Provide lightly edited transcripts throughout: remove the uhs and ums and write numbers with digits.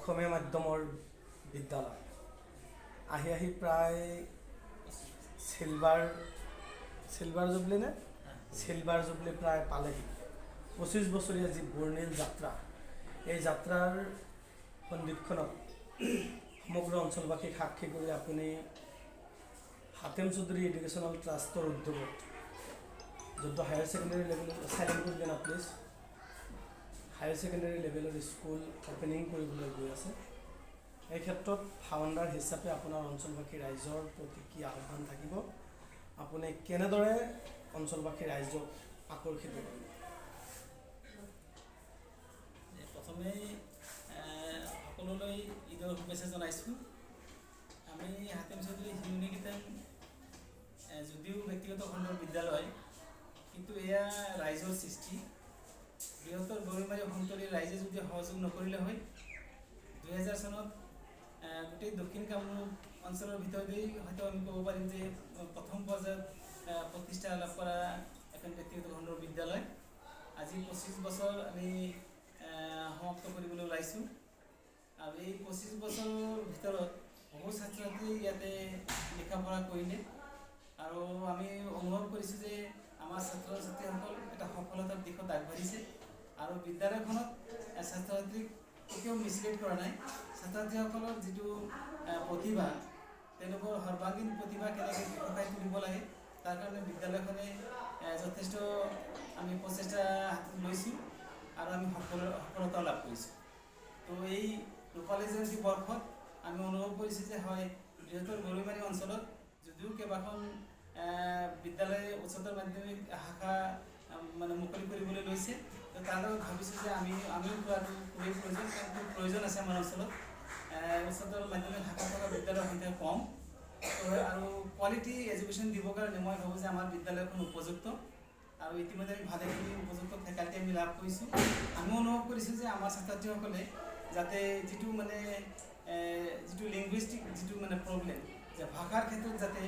অসমীয়া মাধ্যমৰ বিদ্যালয় আহি প্ৰায় চিলভাৰ জুবলি প্ৰায় পালেহি। 25 বছৰীয়া যি বৰ্ণিল যাত্ৰা, এই যাত্ৰাৰ সন্দিক্ষণত সমগ্ৰ অঞ্চলবাসীক সাক্ষী কৰি আপুনি হাতেম চৌধুৰী এডুকেশ্যনেল ট্ৰাষ্টৰ উদ্যোগত যোনটো হায়াৰ ছেকেণ্ডেৰী লেভেল চাইলেণ্ট কৰি দিয়ক প্লিজ, হায়াৰ ছেকেণ্ডেৰী লেভেলৰ স্কুল অপেনিং কৰিবলৈ গৈ আছে। এই ক্ষেত্ৰত ফাউণ্ডাৰ হিচাপে আপোনাৰ অঞ্চলবাসী ৰাইজৰ প্ৰতি কি আহ্বান থাকিব, আপুনি কেনেদৰে অঞ্চলবাসী ৰাইজক আকৰ্ষিত কৰিব? প্ৰথমেই সকলোলৈ ঈদৰ শুভেচ্ছা জনাইছোঁ। আমি হাতেম চৌধুৰী শিশু নিকেতন যদিও ব্যক্তিগত খণ্ডৰ বিদ্যালয়, কিন্তু এয়া ৰাইজৰ সৃষ্টি। বৃহত্তৰ গৰৈমাৰী সন্তলীৰ ৰাইজে যদি সহযোগ নকৰিলে হয়, 2000 চনত গোটেই দক্ষিণ কামৰূপ অঞ্চলৰ ভিতৰতেই হয়তো আমি ক'ব পাৰিম যে প্ৰথম পৰ্যায়ত প্ৰতিষ্ঠা লাভ কৰা এখন ব্যক্তিগত খণ্ডৰ বিদ্যালয়। আজি 25 বছৰ আমি সমাপ্ত কৰিবলৈ ওলাইছোঁ। আৰু এই 25 বছৰৰ ভিতৰত বহু ছাত্ৰ ছাত্ৰী ইয়াতে লিখা পঢ়া কৰিলে, আৰু আমি অনুভৱ কৰিছোঁ যে আমাৰ ছাত্ৰ ছাত্ৰীসকল এটা সফলতাৰ দিশত আগবাঢ়িছে। আৰু বিদ্যালয়খনত ছাত্ৰ ছাত্ৰীক কেতিয়াও মিছগাইড কৰা নাই। ছাত্ৰ ছাত্ৰীসকলৰ যিটো প্ৰতিভা, তেওঁলোকৰ সৰ্বাংগীন প্ৰতিভা কেনেকৈ বিকশাই তুলিব লাগে, তাৰ কাৰণে বিদ্যালয়খনে যথেষ্ট আমি প্ৰচেষ্টা হাতত লৈছোঁ আৰু আমি সফলতা লাভ কৰিছোঁ। তো এই ৰূপালী জয়ন্তী বৰ্ষত আমি অনুভৱ কৰিছোঁ যে হয়, বৃহত্তৰ গৰৈমাৰী অঞ্চলত যদিও কেইবাখন বিদ্যালয় উচ্চতৰ মাধ্যমিক শাখা মুকলি কৰিবলৈ লৈছে, তো তাৰ লগত ভাবিছোঁ যে আমিও কৰাটো খুবেই প্ৰয়োজন আছে আমাৰ অঞ্চলত। উচ্চতৰ মাধ্যমিক শাখা থকা বিদ্যালয়ৰ সংখ্যা কম, আৰু কোৱালিটি এডুকেশ্যন দিবৰ কাৰণে মই ভাবোঁ যে আমাৰ বিদ্যালয়খন উপযুক্ত। আৰু ইতিমধ্যে আমি ভালেখিনি উপযুক্ত ফেকাল্টি আমি লাভ কৰিছোঁ। আমি অনুভৱ কৰিছোঁ যে আমাৰ ছাত্ৰ ছাত্ৰীসকলে যাতে যিটো লিংগুইষ্টিক যিটো প্ৰব্লেম, যে ভাষাৰ ক্ষেত্ৰত যাতে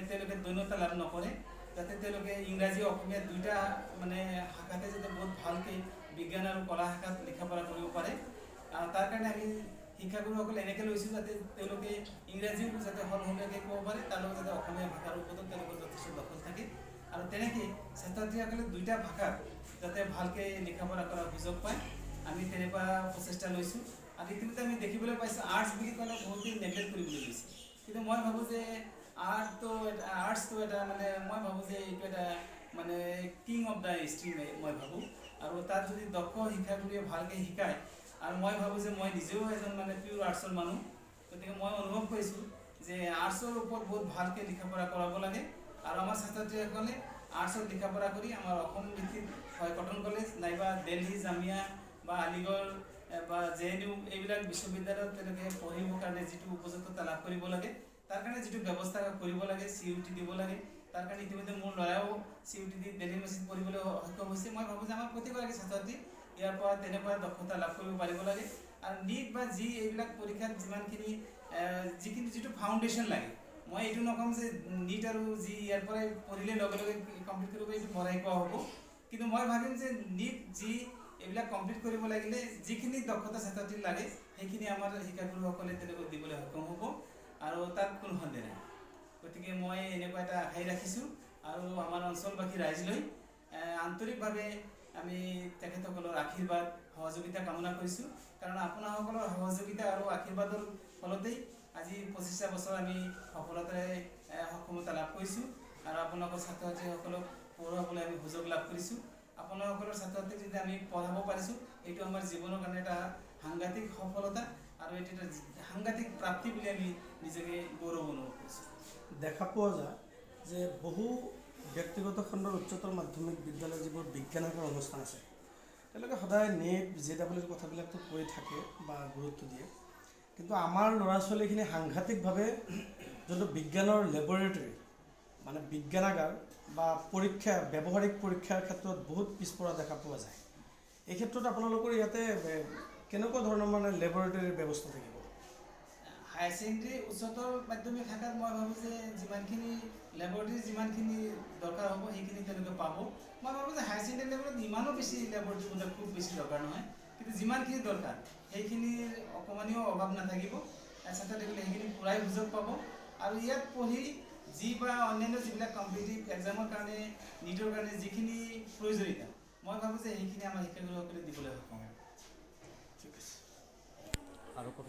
তেওঁলোকে দৈন্যতা লাভ নকৰে, যাতে তেওঁলোকে ইংৰাজী অসমীয়া দুইটা শাখাতে যাতে বহুত ভালকৈ বিজ্ঞান আৰু কলা শাখাত লিখা পঢ়া কৰিব পাৰে। তাৰ কাৰণে আমি শিক্ষাগুৰুসকলে এনেকৈ লৈছোঁ যাতে তেওঁলোকে ইংৰাজীও যাতে সলসলীয়াকৈ ক'ব পাৰে, তাৰ লগত যাতে অসমীয়া ভাষাৰ ওপৰতো তেওঁলোকৰ যথেষ্ট দখল থাকে। আৰু তেনেকৈ ছাত্ৰ ছাত্ৰীসকলে দুইটা ভাষাত যাতে ভালকৈ লিখা পঢ়া কৰাৰ সুযোগ পায়, আমি তেনেকুৱা প্ৰচেষ্টা লৈছোঁ। আৰু ইতিমধ্যে আমি দেখিবলৈ পাইছোঁ আৰ্টছ বুলি ক'লে বহুতেই নেগলেক্ট কৰিবলৈ লৈছে, কিন্তু মই ভাবোঁ যে আৰ্টছটো এটা মই ভাবোঁ যে এইটো এটা কিং অফ দ্য ষ্ট্ৰীম মই ভাবোঁ। আৰু তাত যদি দক্ষ শিক্ষাগুৰুৱে ভালকৈ শিকায়, আৰু মই ভাবোঁ যে মই নিজেও এজন পিয়'ৰ আৰ্টছৰ মানুহ, গতিকে মই অনুভৱ কৰিছোঁ যে আৰ্টছৰ ওপৰত বহুত ভালকৈ লিখা পঢ়া কৰাব লাগে। আৰু আমাৰ ছাত্ৰ ছাত্ৰীসকলে আৰ্টছত লিখা পঢ়া কৰি আমাৰ অসম ভিত্তিত হয় কটন কলেজ নাইবা দিল্লী জামিয়া বা আলিগড় বা JNU এইবিলাক বিশ্ববিদ্যালয়ত তেওঁলোকে পঢ়িবৰ কাৰণে যিটো উপযুক্ততা লাভ কৰিব লাগে, তাৰ কাৰণে যিটো ব্যৱস্থা কৰিব লাগে, CUT দিব লাগে, তাৰ কাৰণে ইতিমধ্যে মোৰ ল'ৰাও CUT দি দিল্লী ইউনিভাৰ্চিটিত পঢ়িবলৈ সক্ষম হৈছে। মই ভাবোঁ যে আমাৰ প্ৰতিগৰাকী ছাত্ৰ ছাত্ৰী ইয়াৰ পৰা তেনেকুৱা দক্ষতা লাভ কৰিব পাৰিব লাগে। আৰু NEET বা JEE এইবিলাক পৰীক্ষাত যিটো ফাউণ্ডেশ্যন লাগে, মই এইটো নক'ম যে NEET আৰু JEE ইয়াৰ পৰাই পঢ়িলে লগে লগে কমপ্লিট কৰিব, এইটো পঢ়াই কোৱা হ'ব। কিন্তু মই ভাবিম যে NEET JEE এইবিলাক কমপ্লিট কৰিব লাগিলে যিখিনি দক্ষতা ছাত্ৰ ছাত্ৰীৰ লাগে, সেইখিনি আমাৰ শিক্ষাগুৰুসকলে তেওঁলোকক দিবলৈ সক্ষম হ'ব, আৰু তাত কোনো সন্দেহ নাই। গতিকে মই এনেকুৱা এটা আশাই ৰাখিছোঁ, আৰু আমাৰ অঞ্চলবাসী ৰাইজলৈ আন্তৰিকভাৱে আমি তেখেতসকলৰ আশীৰ্বাদ সহযোগিতা কামনা কৰিছোঁ। কাৰণ আপোনাসকলৰ সহযোগিতা আৰু আশীৰ্বাদৰ ফলতেই আজি 25টা বছৰ আমি সফলতাৰে সক্ষমতা লাভ কৰিছোঁ, আৰু আপোনালোকৰ ছাত্ৰ ছাত্ৰীসকলক পঢ়ুৱাবলৈ আমি সুযোগ লাভ কৰিছোঁ। আপোনালোকৰ ছাত্ৰ ছাত্ৰীক যদি আমি পঢ়াব পাৰিছোঁ, এইটো আমাৰ জীৱনৰ কাৰণে এটা সাংঘাতিক সফলতা, আৰু এইটো এটা সাংঘাতিক প্ৰাপ্তি বুলি আমি নিজকে গৌৰৱ অনুভৱ কৰিছোঁ। দেখা পোৱা যায় যে বহু ব্যক্তিগত খণ্ডৰ উচ্চতৰ মাধ্যমিক বিদ্যালয় যিবোৰ বিজ্ঞান শাখাৰ অনুষ্ঠান আছে, তেওঁলোকে সদায় NET JEEৰ কথাবিলাকতো কৈ থাকে বা গুৰুত্ব দিয়ে, কিন্তু আমাৰ ল'ৰা ছোৱালীখিনি সাংঘাতিকভাৱে যোনটো বিজ্ঞানৰ লেবৰেটৰী বিজ্ঞানাগাৰ বা ব্যৱহাৰিক পৰীক্ষাৰ ক্ষেত্ৰত বহুত পিছপৰা দেখা পোৱা যায়। এই ক্ষেত্ৰত আপোনালোকৰ ইয়াতে কেনেকুৱা ধৰণৰ লেবৰেটৰীৰ ব্যৱস্থা থাকিব? হায়াৰ ছেকেণ্ডেৰী উচ্চতৰ মাধ্যমিক শাখাত মই ভাবোঁ যে যিমানখিনি লেবৰেটৰী যিমানখিনি দৰকাৰ হ'ব সেইখিনি তেওঁলোকে পাব। মই ভাবোঁ যে হায়াৰ ছেকেণ্ডেৰী লেভেলত ইমানো বেছি লেবৰেটৰী খুব বেছি দৰকাৰ নহয়। কিন্তু যিমানখিনি দৰকাৰ সেইখিনিৰ অকণমানিও অভাৱ নাথাকিব। ছাত্ৰ-ছাত্ৰীসকলে সেইখিনি পূৰাই সুযোগ পাব আৰু ইয়াত পঢ়ি যি বা অন্যান্য যিবিলাক কম্পিটিটিভ এক্সামৰ কাৰণে নীটৰ কাৰণে যিখিনি প্ৰয়োজনীয়তা মই ভাবোঁ যে সেইখিনি আমাৰ শিক্ষাগুৰুসকলে দিবলৈ সক্ষম হ'ব। ঠিক আছে। আৰু ক'ব